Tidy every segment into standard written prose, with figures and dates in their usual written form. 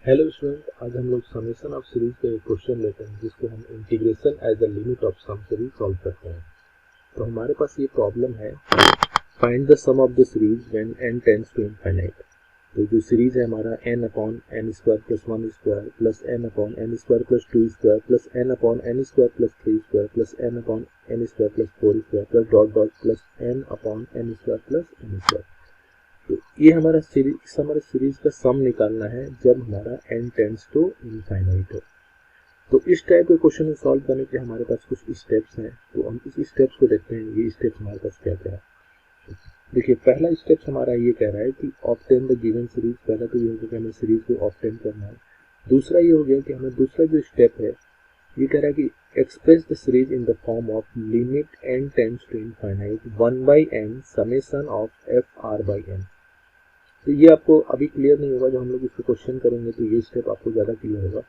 Hello student, आज हम लोग समेशन ऑफ सीरीज का एक क्वेश्चन लेते हैं जिसको हम integration as a limit of sum series solve करते हैं। तो हमारे पास ये प्रॉब्लम है, find the sum of the series when n tends to infinite. तो जो सीरीज है हमारा n upon n square plus 1 square plus n upon n square plus 2 square plus n upon n square plus 3 square plus n upon n square plus 4 square plus dot dot plus n upon n square plus n square. तो ये हमारा series का sum निकालना है जब हमारा n tends to infinite हो। तो इस टाइप के क्वेश्चन को सॉल्व करने के हमारे पास कुछ स्टेप्स हैं, तो हम इस स्टेप्स को देखते हैं। ये स्टेप्स हमारे पास क्या क्या है। देखिए, पहला स्टेप हमारा ये कह रहा है कि ऑब्टेन द गिवन सीरीज। पहला तो ये हो गया कि हमें सीरीज को ऑब्टेन करना है। दूसरा ये हो गया कि हमें दूसरा जो स्टेप है ये कह रहा है कि express the series in the form of limit n tends to infinite 1/n summation of f r by n। तो ये आपको अभी क्लियर नहीं होगा, जब हम लोग इसको क्वेश्चन करेंगे तो ये स्टेप आपको ज़्यादा क्लियर होगा।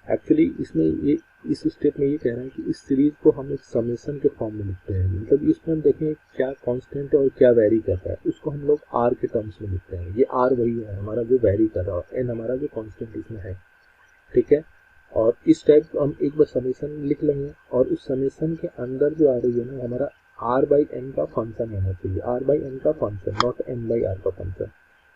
एक्चुअली इसमें ये इस स्टेप में ये कह रहा है कि इस सीरीज को हम एक समेशन के फॉर्म में लिखते हैं। मतलब इसमें हम देखें क्या कांस्टेंट है और क्या वेरी करता है, उसको हम लोग आर के टर्म्स में लिखते हैं। ये आर वही है हमारा जो वेरी कर रहा है, एन हमारा जो कांस्टेंट इसमें है, ठीक है। और इस टाइप हम एक बार समेशन लिख लेंगे और उस समेशन के अंदर जो आ रही है ना, हमारा आर बाई एन का फंक्शन होना चाहिए। आर बाई एन का function, not n by r का फंक्शन,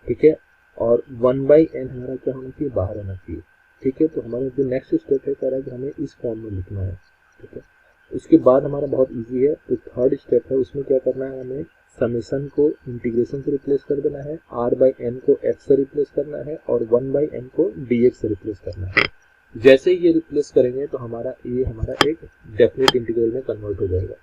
ठीक है। और 1/n हमारा क्या होना चाहिए, बाहर होना चाहिए, ठीक है। तो हमारा जो नेक्स्ट स्टेप है कह रहा है कि हमें इस फॉर्म में लिखना है, ठीक है। उसके बाद हमारा बहुत इजी है। तो थर्ड स्टेप है, उसमें क्या करना है, हमें समेशन को इंटीग्रेशन से रिप्लेस कर देना है, r/n को x से रिप्लेस करना है और 1/n को dx से रिप्लेस करना है। जैसे ही ये रिप्लेस करेंगे तो हमारा एक डेफिनेट इंटीग्रल में कन्वर्ट हो जाएगा।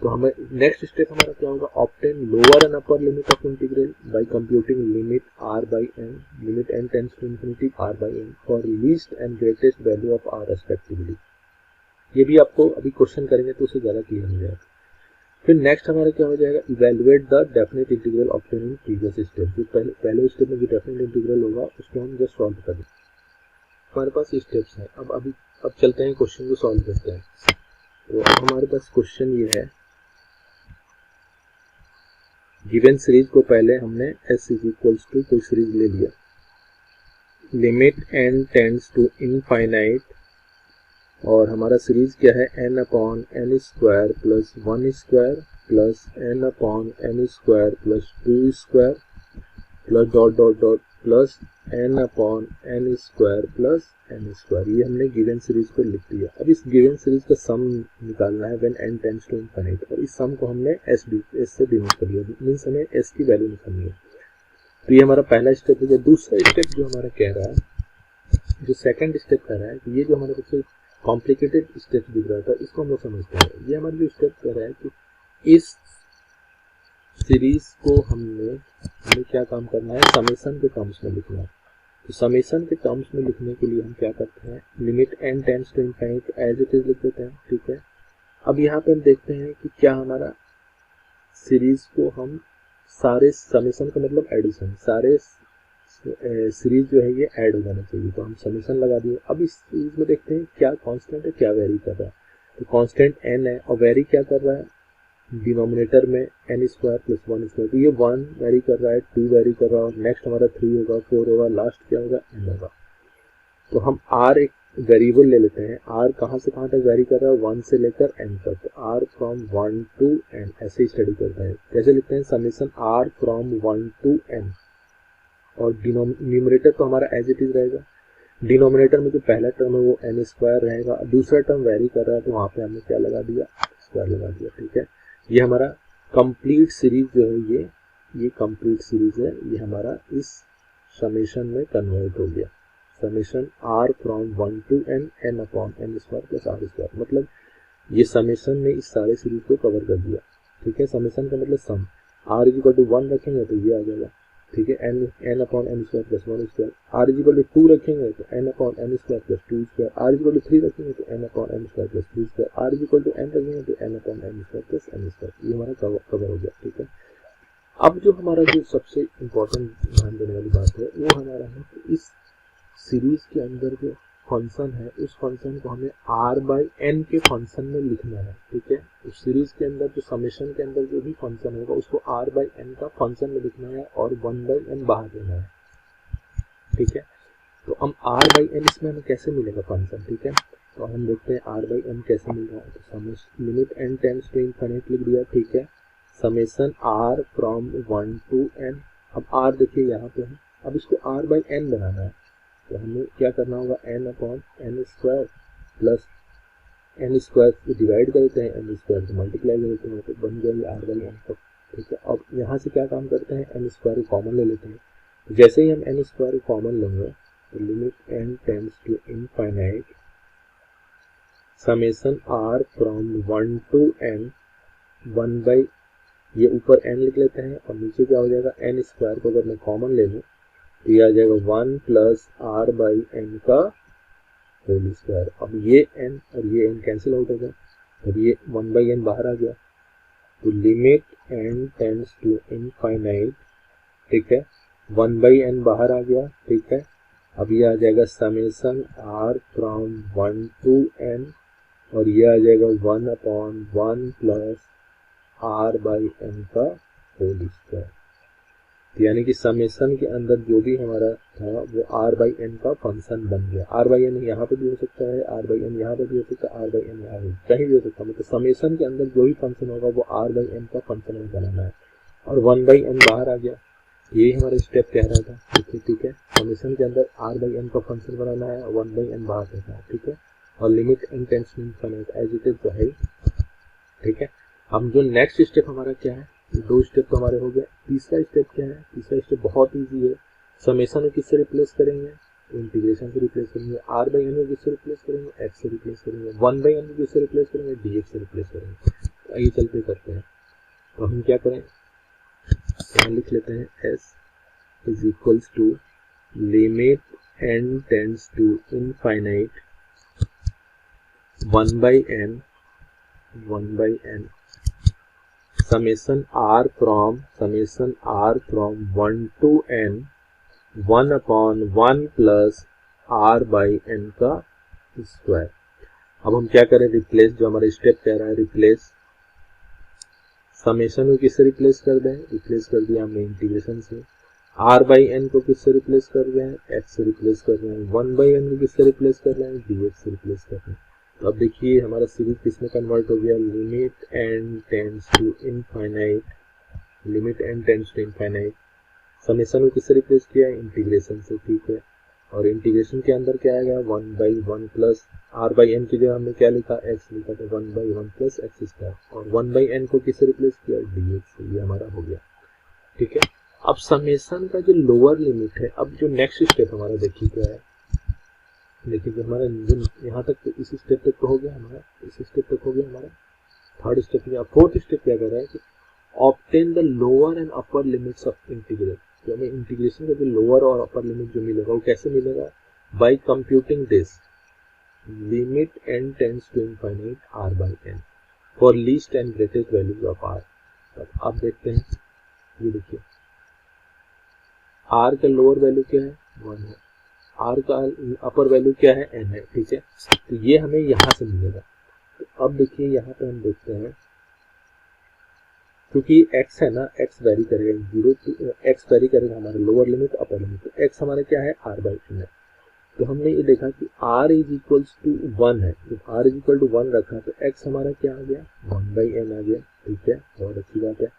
तो हमें नेक्स्ट स्टेप हमारा क्या होगा, obtain lower and upper limit of integral by computing limit r by n, limit n tends to infinity r by n for least and greatest value of r respectively. ये भी आपको अभी question करेंगे तो उससे ज्यादा क्लियर हो जाएगा। फिर नेक्स्ट हमारा क्या हो जाएगा, evaluate the definite integral obtain in previous step. जो पहले स्टेप में जो डेफिनेट इंटीग्रल होगा उसको हम जस्ट सॉल्व करें। हमारे पास स्टेप्स हैं। अब चलते हैं क्वेश्चन को सॉल्व करते हैं। तो हमारे पास क्वेश्चन ये है, गिवन सीरीज को पहले हमने s इज इक्वल्स टू कोई सीरीज ले लिया, limit n tends to infinite, और हमारा सीरीज क्या है, n upon n square plus 1 square plus n upon n square plus 2 square plus dot dot dot plus n upon n square plus n square. ये हमने given series को लिख दिया। अब इस गिवन सीरीज का सम निकालना है when n tends to infinite, और इस सम को हमने s से डिनोट कर दिया, मींस हमें s की वैल्यू निकालनी है। तो ये हमारा पहला स्टेप है। दूसरा स्टेप जो हमारा कह रहा है, जो सेकंड स्टेप कह रहा है कि ये जो हमारे सबसे कॉम्प्लिकेटेड स्टेप दिख रहा था इसको हम लोग समझते हैं। ये हमारा जो स्टेप कह रहा है कि इस सीरीज को हमें क्या काम करना है, समेशन के टर्म्स में लिखना है। तो समेशन के टर्म्स में लिखने के लिए हम क्या करते हैं, limit n tends to infinite as it is लिख देते हैं, ठीक है। अब यहाँ पे हम देखते हैं कि क्या हमारा सीरीज को हम सारे समेशन का मतलब एडिशन, सारे सीरीज जो है ये ऐड हो जाना चाहिए। तो हम समेशन लगा दिए। अब इस सीरीज में देखते हैं क्या कांस्टेंट है, क्या वेरी कर रहा है। तो कांस्टेंट n है और वेरी क्या कर रहा है, डिनोमिनेटर में एन स्क्वायर प्लस 1 स्क्वायर। तो ये 1 वेरी कर रहा है, 2 वेरी कर रहा है, और नेक्स्ट हमारा 3 होगा, 4 होगा, लास्ट क्या होगा, n होगा। तो हम r एक वेरिएबल ले लेते हैं। r कहाँ से कहाँ तक वेरी कर रहा है, 1 से लेकर n तक। तो r फ्रॉम 1 टू n ऐसे ही स्टडी करता है। कैसे लिखते हैं, summation r from 1 to n, और न्यूमरेटर तो हमारा एज इट इज रहेगा। डिनोमिनेटर में जो पहला टर्म है वो n स्क्वायर रहेगा, दूसरा टर्म वेरी कर रहा है तो वहां पे हमने क्या लगा दिया, स्क्वायर लगा दिया, ठीक है। ये हमारा कंप्लीट सीरीज जो है, ये कंप्लीट सीरीज है, ये हमारा इस समेशन में कन्वर्ट हो गया। Summation r from 1 to n, n upon n square plus r square. मतलब ये समेशन ने इस सारे सीरीज को कवर कर दिया, ठीक है। समेशन का मतलब sum, r is equal to 1 रखेंगे तो ये आ जाएगा, ठीक है, n upon n square plus 1 square. r is equal to 2 रखेंगे तो n upon n square plus 2 square. r is equal to 3 रखेंगे तो n upon n square plus 3 square. r is equal to n रखेंगे तो n upon n square plus n square. ये हमारा cover हो गया, ठीक है। अब जो हमारा जो सबसे इम्पोर्टेंट ध्यान देने वाली बात है वो हमारा है कि इस सीरीज के अंदर जो फंक्शन है उस फंक्शन को हमें r बाई n के फंक्शन में लिखना है, ठीक है। उस सीरीज के अंदर जो समेशन के अंदर जो भी फंक्शन होगा उसको r बाई n का फंक्शन में लिखना है और 1/n बाहर देना है, ठीक है। तो हम आर बाई एन इसमें हमें कैसे मिलेगा फंक्शन, ठीक है। तो हम देखते हैं आर बाई एन कैसे मिल रहा है। तो limit n tends to infinite लिख दिया, ठीक है। Summation r from 1 to n। अब आर देखिए यहाँ पे है, अब इसको आर बाई एन बनाना है, तो हमें क्या करना होगा, n upon n square plus n square divide कर देते हैं, एन स्क्वायर से मल्टीप्लाई कर देते हैं, तो बन जाएगी आर बाई एन। ठीक है, अब यहाँ से क्या काम करते हैं, एन स्क्वायर कॉमन ले लेते हैं। तो जैसे ही हम एन स्क्वायर कॉमन लेंगे तो limit n tends to infinite summation r from 1 to n 1 by, ये ऊपर n लिख लेते हैं और नीचे क्या हो जाएगा, एन स्क्वायर को अगर मैं कॉमन ले लूँ तो ये आ जाएगा 1 प्लस आर बाई एन का होल स्क्वायर। अब ये n और ये n कैंसिल आउट हो गया, अब ये 1 बाई एन बाहर आ गया। तो limit n tends to infinite, ठीक है, 1 बाई एन बाहर आ गया, ठीक है। अब ये आ जाएगा summation r from 1 to n और ये आ जाएगा 1 upon 1 plus r by n का होल स्क्वायर। यानी कि समेशन के अंदर जो भी हमारा था वो आर बाई एन का फंक्शन बन गया। आर बाई एन यहाँ पे भी हो सकता है, आर बाई एन यहाँ पे भी हो सकता है, आर बाई एन यहाँ पे कहीं भी हो सकता है, मतलब समेशन के अंदर जो भी फंक्शन होगा वो आर बाई एन का फंक्शन हमें बनाना है। और 1 बाई एन बाहर आ गया, यही हमारा स्टेप कह रहा था, ठीक है। समेशन के अंदर आर बाई एन का फंक्शन बनाना है, 1 बाई एन बाहर करना है, ठीक है। और limit n tends to infinite as it is तो है, ठीक है। अब जो नेक्स्ट स्टेप हमारा क्या है, 2 स्टेप तो हमारे हो गए। तीसरा स्टेप क्या है, तीसरा स्टेप बहुत इजी है। समेशन को किससे रिप्लेस करेंगे, इंटीग्रेशन से रिप्लेस करेंगे। आर बाई एन को किससे रिप्लेस करेंगे, एक्स से रिप्लेस करेंगे। 1 बाई एन को किससे रिप्लेस करेंगे, डी एक्स से रिप्लेस करेंगे। तो आइए चलते करते हैं। तो हम क्या करें, यहाँ लिख लेते हैं s is equals to limit n tends to infinite 1 by n summation r from 1 to n 1 upon 1 plus r by n का स्क्वायर। अब हम क्या करें, रिप्लेस, जो हमारा स्टेप कह रहा है रिप्लेस, समेशन को किससे रिप्लेस कर दें, रिप्लेस कर दिया हमने इंटीग्रेशन से। आर बाई एन को किससे रिप्लेस कर रहे हैं, एक्स से रिप्लेस कर रहे हैं। 1 बाई एन को किससे रिप्लेस कर रहे हैं, डी एक्स से रिप्लेस कर रहे हैं। तो अब देखिए हमारा सीरीज किसमें कन्वर्ट हो गया, limit n tends to infinite, limit n tends to infinite. Summation को किससे रिप्लेस किया, इंटीग्रेशन से, ठीक है। और इंटीग्रेशन के अंदर क्या आएगा, 1 by 1 plus r by n की जगह हमने क्या लिखा, एक्स लिखा, तो 1 बाई 1 प्लस एक्स स्क्वायर। और 1 बाई एन को किससे रिप्लेस किया, डी एक्स से। ये हमारा हो गया, ठीक है। अब समेशन का जो लोअर लिमिट है, अब जो नेक्स्ट स्टेप हमारा देखिए क्या है, देखिए जो हमारा यहाँ तक तो इस स्टेप तक तो हो गया हमारा, इस स्टेप तक हो गया हमारा। थर्ड स्टेप या फोर्थ स्टेप क्या कर रहा है कि obtain the lower and upper limits of integral. तो हमें इंटीग्रेशन का जो लोअर और अपर लिमिट जो मिलेगा वो कैसे मिलेगा, by computing this limit n tends to infinite r by n for least and greatest values of r. अब आप देखते हैं, ये देखिए आर का लोअर वैल्यू क्या है, 1 है, आर का अपर वैल्यू क्या है, n है, ठीक है। तो ये हमें यहाँ से मिलेगा। तो अब देखिए यहाँ पे हम देखते हैं, क्योंकि x है ना, x वेरी करेगा 0 to x वेरी करेगा हमारा लोअर लिमिट अपर लिमिट। तो x हमारा क्या है, r बाई एन है। तो हमने ये देखा कि r इज इक्वल्स टू 1 है, जब r इज इक्वल टू 1 रखा तो x हमारा क्या आ गया, 1 बाई एन आ गया, ठीक है, बहुत अच्छी बात है।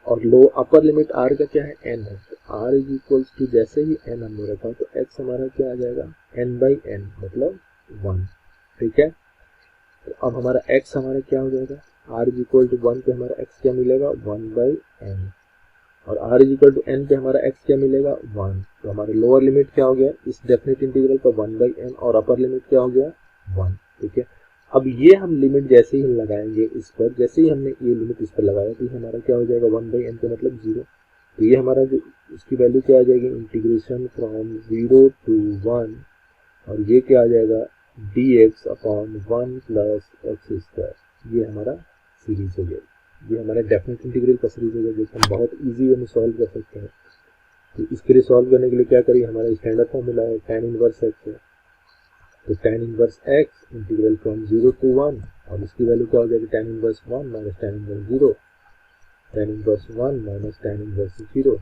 और लो अपर लिमिट r का क्या है, n है, तो r इज इक्वल्स टू जैसे ही n हमने रखा तो x हमारा क्या आ जाएगा, n बाई n मतलब 1, ठीक है। तो अब हमारा x हमारा क्या हो जाएगा, r इज इक्वल टू 1 पे हमारा x क्या मिलेगा, 1 बाई n, और r is equal to n पे हमारा x क्या मिलेगा, 1। तो हमारा लोअर लिमिट क्या हो गया इस डेफिनेट इंटीग्रल का, 1 बाई n, और अपर लिमिट क्या हो गया, 1, ठीक है। अब ये हम लिमिट जैसे ही हम लगाएंगे इस पर, जैसे ही हमने ये लिमिट इस पर लगाया तो हमारा क्या हो जाएगा, 1 बाई एन का मतलब 0। तो ये हमारा जो इसकी वैल्यू क्या आ जाएगी, इंटीग्रेशन फ्रॉम 0 to 1, और ये क्या आ जाएगा, D x upon 1 plus x square. ये हमारा सीरीज हो गया, ये हमारा डेफिनेट इंटीग्रल का सीरीज हो गया, जो हम बहुत ईजी वे में सॉल्व कर सकते हैं। तो इसके लिए सॉल्व करने के लिए क्या करिए, हमारा स्टैंडर्ड फॉर्मूला है tan इनवर्स एक्स है। तो tan inverse x integral from 0 to 1, और इसकी वैल्यू क्या हो जाएगी, tan inverse 1 minus tan inverse 0, tan inverse 1 minus tan inverse 0,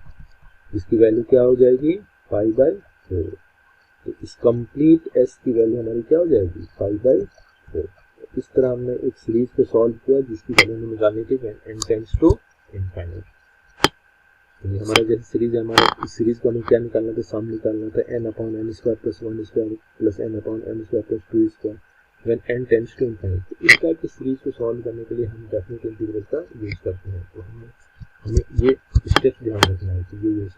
इसकी वैल्यू क्या हो जाएगी, पाई बाई 4। तो इस कंप्लीट एस की वैल्यू हमारी क्या हो जाएगी 5/4। इस तरह हमने एक सीरीज को सॉल्व किया जिसकी वैल्यू हमें निकालनी थी when n tends to infinite. तो ये हमारा जैसे सीरीज है, हमारा इस सीरीज को हमें क्या निकालना था, सम निकालना था n/n² + 1² + n/n² + 2² when n tends to infinite. तो इस टाइप की सीरीज को सॉल्व करने के लिए हम डेफिनेट इंटीग्रल का यूज करते हैं। तो हमें ये स्टेप्स ध्यान रखना है कि ये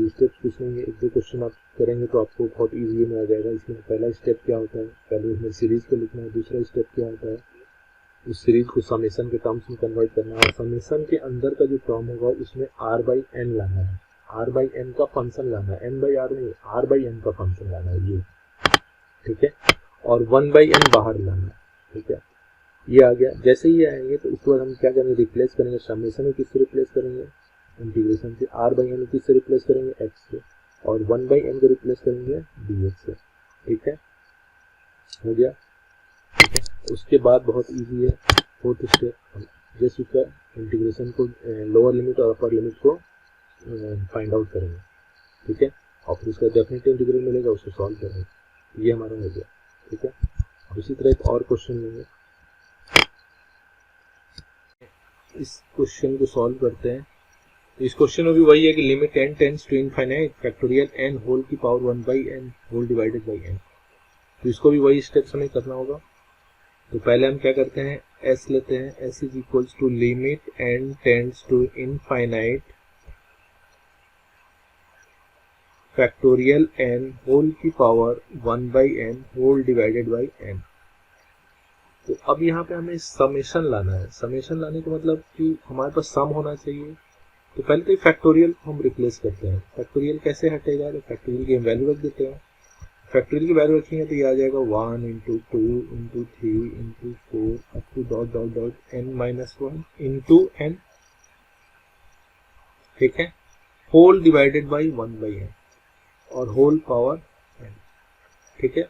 स्टेप्स पूछेंगे, एक दो क्वेश्चन आप करेंगे तो आपको बहुत ईजी में आ जाएगा। इसमें पहला स्टेप क्या होता है, पहले इसमें सीरीज को लिखना है। दूसरा स्टेप क्या होता है, उस सीरीज को समेशन के टर्म्स में कन्वर्ट करना है। समेशन के अंदर का जो टर्म होगा उसमें r/n लाना है, r/n का फंक्शन लाना है, n/r नहीं, r/n का फंक्शन लाना है ये, ठीक है। और 1/n बाहर लाना है, ठीक है। ये आ गया। जैसे ही आएंगे तो उसके बाद हम क्या करेंगे, रिप्लेस करेंगे। समेशन में किससे रिप्लेस करेंगे, इंटीग्रेशन से। r/n को किससे रिप्लेस करेंगे, x से। और 1/n को रिप्लेस करेंगे dx से, ठीक है। हो गया, ठीक है। उसके बाद बहुत इजी है फोर्थ स्टेप, जस्ट उसका इंटीग्रेशन को लोअर लिमिट और अपर लिमिट को फाइंड आउट करेंगे, ठीक है। और फिर उसका डेफिनेट इंटीग्रल मिलेगा, उसको सॉल्व करेंगे। ये हमारा हो गया, ठीक है। उसी तरह एक और क्वेश्चन लेंगे, इस क्वेश्चन को सॉल्व करते हैं। तो इस क्वेश्चन में भी वही है कि limit n tends to infinite factorial n whole की power 1/n whole divided by n। तो इसको भी वही स्टेप्स हमें करना होगा। तो पहले हम क्या करते हैं, s लेते हैं। s is equals to limit n tends to infinite factorial n whole की power 1/n whole divided by n। तो अब यहाँ पे हमें समेशन लाना है। समेशन लाने का मतलब कि हमारे पास सम होना चाहिए। तो पहले तो फैक्टोरियल हम रिप्लेस करते हैं। फैक्टोरियल कैसे हटेगा, तो फैक्टोरियल की वैल्यू रख देते हैं। फैक्टोरियल की वैल्यू रखेंगे तो ये आ जाएगा 1 × 2 × 3 × 4 up to dot dot dot n-1 into n, ठीक है, होल डिवाइडेड बाई 1/n और होल पावर n, ठीक है।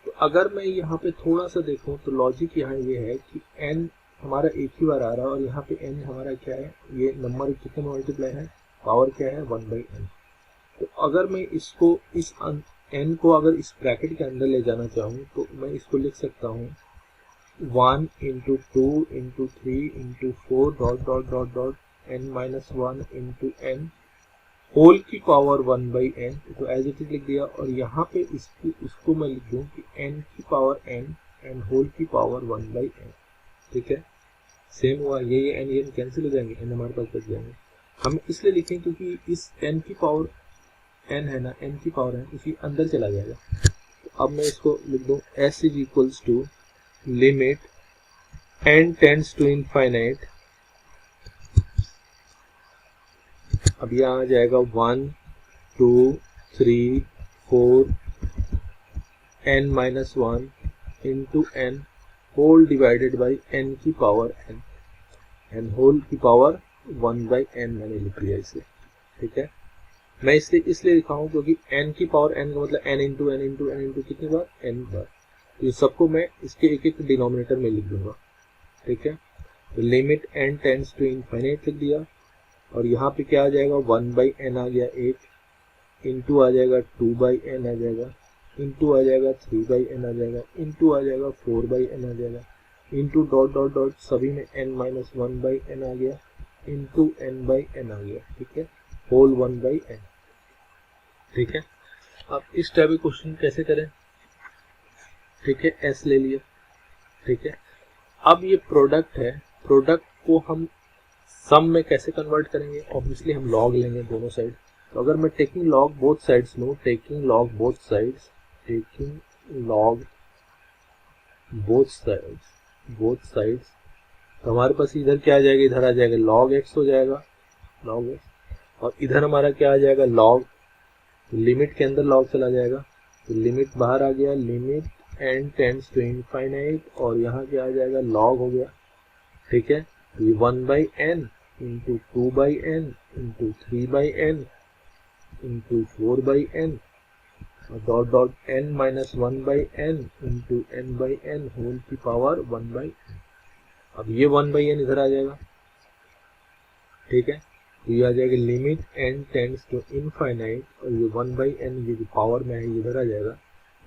तो अगर मैं यहाँ पे थोड़ा सा देखूं तो लॉजिक यहाँ ये है कि n हमारा एक ही बार आ रहा है और यहाँ पे n हमारा क्या है, ये नंबर कितने मल्टीप्लाई है, पावर क्या है 1/n। तो अगर मैं इसको इस n को अगर इस ब्रैकेट के अंदर ले जाना चाहूँ तो मैं इसको लिख सकता हूँ 1 × 2 × 3 × 4 dot dot dot dot n-1 into n whole की पावर 1/n। तो एज इट इज लिख दिया। और यहाँ पे इसको मैं लिख दूँ कि n की पावर n एंड होल की पावर 1/n, ठीक है। सेम हुआ, ये n ये कैंसिल हो जाएंगे, n हमारे पास बच जाएंगे। हम इसलिए लिखें क्योंकि इस n की पावर n है ना, n की पावर n इसी अंदर चला जाएगा। तो अब मैं इसको लिख दूँ s is equals to limit n tends to infinite. अब यहाँ आ जाएगा 1 2 3 4 n-1 into n whole divided by n की पावर n एंड होल की पावर 1/n मैंने लिख लिया इसे, ठीक है। मैं इसलिए लिखा हूँ क्योंकि n की पावर n का मतलब n into n into n into कितनी बार, n बार। तो ये सबको मैं इसके एक एक डिनोमिनेटर में लिख दूंगा, ठीक है। तो limit n tends to infinite लिख दिया और यहाँ पे क्या आ जाएगा 1/n आ गया एक, इंटू आ जाएगा 2/n आ जाएगा, इंटू आ जाएगा 3/n आ जाएगा, इंटू आ जाएगा 4/n आ जाएगा, इंटू डॉट डॉट डॉट सभी में n-1/n आ गया, इंटू n/n आ गया, ठीक है, होल 1/n, ठीक है। अब इस टाइप के क्वेश्चन कैसे करें, ठीक है, s ले लिया, ठीक है। अब ये प्रोडक्ट है, प्रोडक्ट को हम सम में कैसे कन्वर्ट करेंगे, ऑब्वियसली हम लॉग लेंगे दोनों साइड। तो अगर मैं टेकिंग लॉग बोथ साइड्स लूँ, टेकिंग लॉग बोथ साइड्स तो हमारे पास इधर क्या आ जाएगा, इधर आ जाएगा log x हो जाएगा, log x, और इधर हमारा क्या आ जाएगा log, लिमिट के अंदर log चला जाएगा, तो लिमिट बाहर आ गया, limit n tends to infinite, और यहाँ क्या आ जाएगा log हो गया, ठीक है। ये 1/n into 2/n into 3/n into 4/n और dot dot n-1/n into n/n whole की पावर 1/n। अब ये 1/n इधर आ जाएगा, ठीक है। तो ये आ जाएगा limit n tends to infinite और ये 1/n ये जो पावर में है इधर आ जाएगा,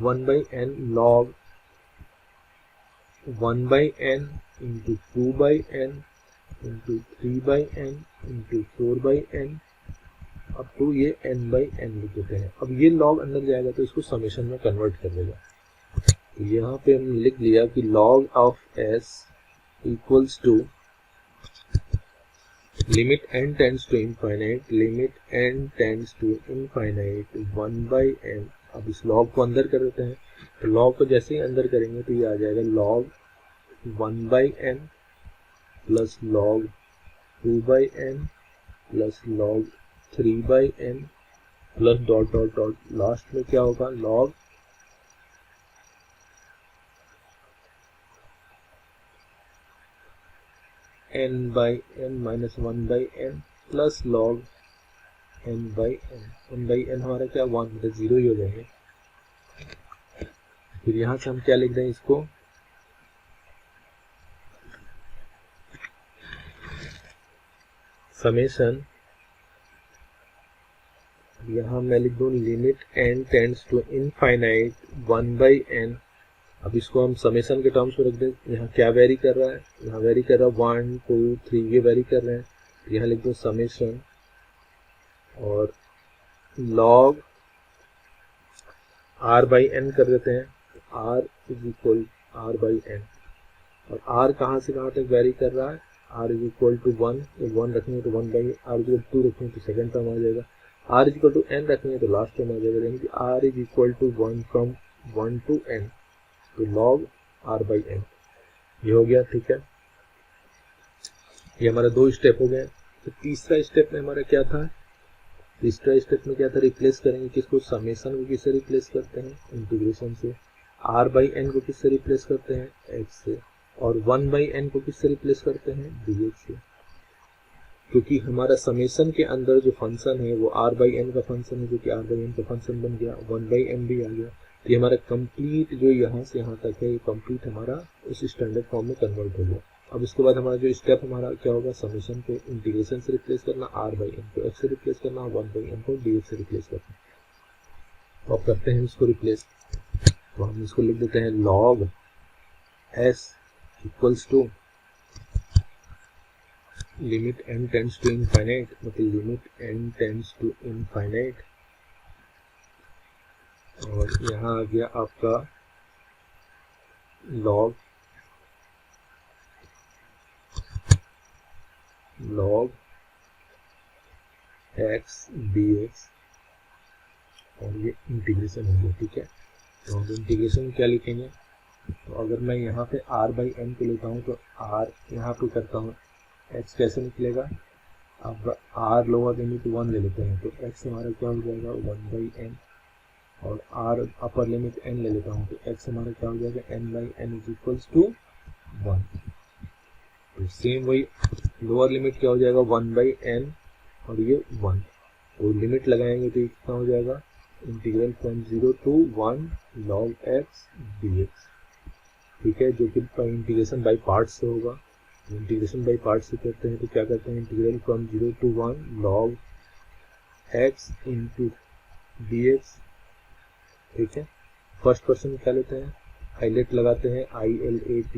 1/n log 1/n into 2/n into 3/n into 4/n अब तो ये n/n लिख देते हैं। अब ये log अंदर जाएगा तो इसको समेशन में कन्वर्ट कर देगा। तो यहाँ पे हमने लिख लिया कि log of s equals to limit n tends to infinite, limit n tends to infinite 1/n। अब इस log को अंदर कर देते हैं, तो log को जैसे ही अंदर करेंगे तो ये आ जाएगा log 1/n plus log 2/n plus log 3/n plus dot dot dot, last में क्या होगा log n/n minus 1/n plus log n/n। n/n हमारा क्या 1 मतलब 0 ही हो जाएंगे। फिर यहाँ से हम क्या लिख दें इसको, समेशन, यहाँ मैं लिख दूँ limit n tends to infinite 1/n। अब इसको हम समेशन के टर्म्स में रख दें। यहाँ क्या वेरी कर रहा है, यहाँ वेरी कर रहा है 1 2 3 ये वेरी कर रहे हैं। यहाँ लिख दो समेशन और log r/n कर देते हैं। r इज इक्वल r/n और r कहाँ से कहाँ तक वेरी कर रहा है, r इज इक्वल टू 1, 1 रखेंगे तो 1/r इज इक्वल टू 2 रखेंगे तो सेकेंड टर्म आ जाएगा, r is equal to n रखेंगे तो लास्ट टर्म आ जाएगा, यानी कि r is equal to 1 from 1 to n, तो log r/n ये हो गया। ठीक है, ये हमारा 2 स्टेप हो गए। तो तीसरा स्टेप में हमारा क्या था, तीसरा स्टेप में क्या था, रिप्लेस करेंगे किसको, समेशन को किससे रिप्लेस करते हैं, इंटीग्रेशन से। r/n को किससे रिप्लेस करते हैं, x से, और 1/n को किससे रिप्लेस करते हैं, dx से। क्योंकि हमारा समेशन के अंदर जो फंक्शन है वो r/n का फंक्शन है, जो कि r/n का फंक्शन बन गया, 1/n भी आ गया। तो ये हमारा कंप्लीट जो यहाँ से यहाँ तक है ये कंप्लीट हमारा उस स्टैंडर्ड फॉर्म में कन्वर्ट हो गया। अब इसके बाद हमारा जो स्टेप हमारा क्या होगा, समेशन को इंटीग्रेशन से रिप्लेस करना, r/n को x से रिप्लेस करना, 1/n को dx से रिप्लेस करना। तो अब करते हैं इसको रिप्लेस। तो हम इसको लिख देते हैं log s equals to limit n tends to infinite, मतलब limit n tends to infinite, और यहाँ आ गया आपका log x dx, और ये इंटीग्रेशन हो गया। ठीक है, तो हम इंटीग्रेशन क्या लिखेंगे, तो अगर मैं यहाँ पे r/n को लेता हूँ तो r यहाँ पे करता हूँ, x कैसे निकलेगा, अब r लोअर लिमिट 1 ले लेते हैं तो x हमारा क्या हो जाएगा 1/n, और r अपर लिमिट n ले लेता हूँ तो x हमारा क्या हो जाएगा n/n इज इक्वल्स टू 1। तो सेम वही लोअर लिमिट क्या हो जाएगा 1/n और ये 1, तो लिमिट लगाएंगे तो कितना हो जाएगा, integral from 0 to 1 log x dx। ठीक है, जो कि इंटीग्रेशन बाय पार्ट्स से होगा। इंटीग्रेशन बाय पार्ट्स से करते हैं तो क्या करते हैं, integral from 0 to 1 log x into dx। ठीक है, फर्स्ट पर्सन क्या लेते हैं, हाईलाइट लगाते हैं ILAT,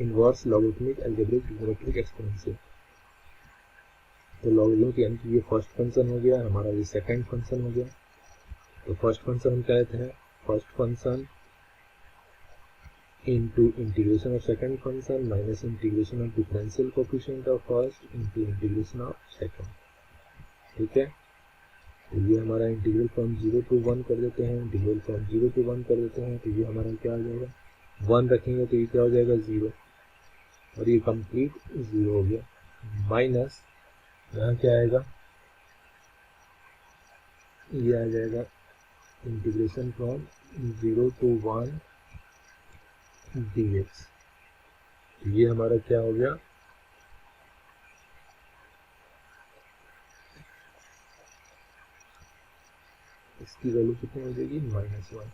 inverse logarithmic algebraic trigonometric exponential. तो लॉगरिथम यानी कि ये फर्स्ट फंक्शन हो गया हमारा, ये सेकंड फंक्शन हो गया। तो फर्स्ट फंक्शन हम क्या लेते हैं, first function into integration of second function minus integration of differential coefficient of first into integration of second. ठीक है, तो ये हमारा इंटीग्रल फ्रॉम 0 to 1 कर देते हैं, इंटीग्रल फ्रॉम 0 to 1 कर देते हैं, तो ये हमारा क्या आ जाएगा, 1 रखेंगे तो ये क्या हो जाएगा 0, और ये कंप्लीट 0 हो गया, माइनस यहाँ क्या आएगा, ये आ जाएगा इंटीग्रेशन फ्रॉम 0 to 1 dx। तो ये हमारा क्या हो गया, इसकी वैल्यू कितनी हो जाएगी -1,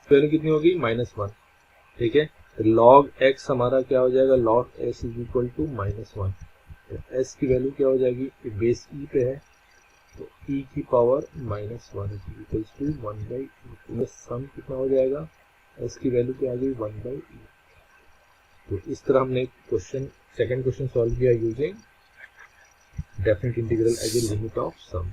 वैल्यू कितनी होगी -1। ठीक है, तो log x हमारा क्या हो जाएगा, log s is equal to -1। तो s की वैल्यू क्या हो जाएगी, बेस e पे है तो e की पावर -1 इक्वल्स टू 1/e। तो सम कितना हो जाएगा, s की वैल्यू क्या आ गई 1/e। तो इस तरह हमने क्वेश्चन सेकंड क्वेश्चन सॉल्व किया using definite integral as a limit of some.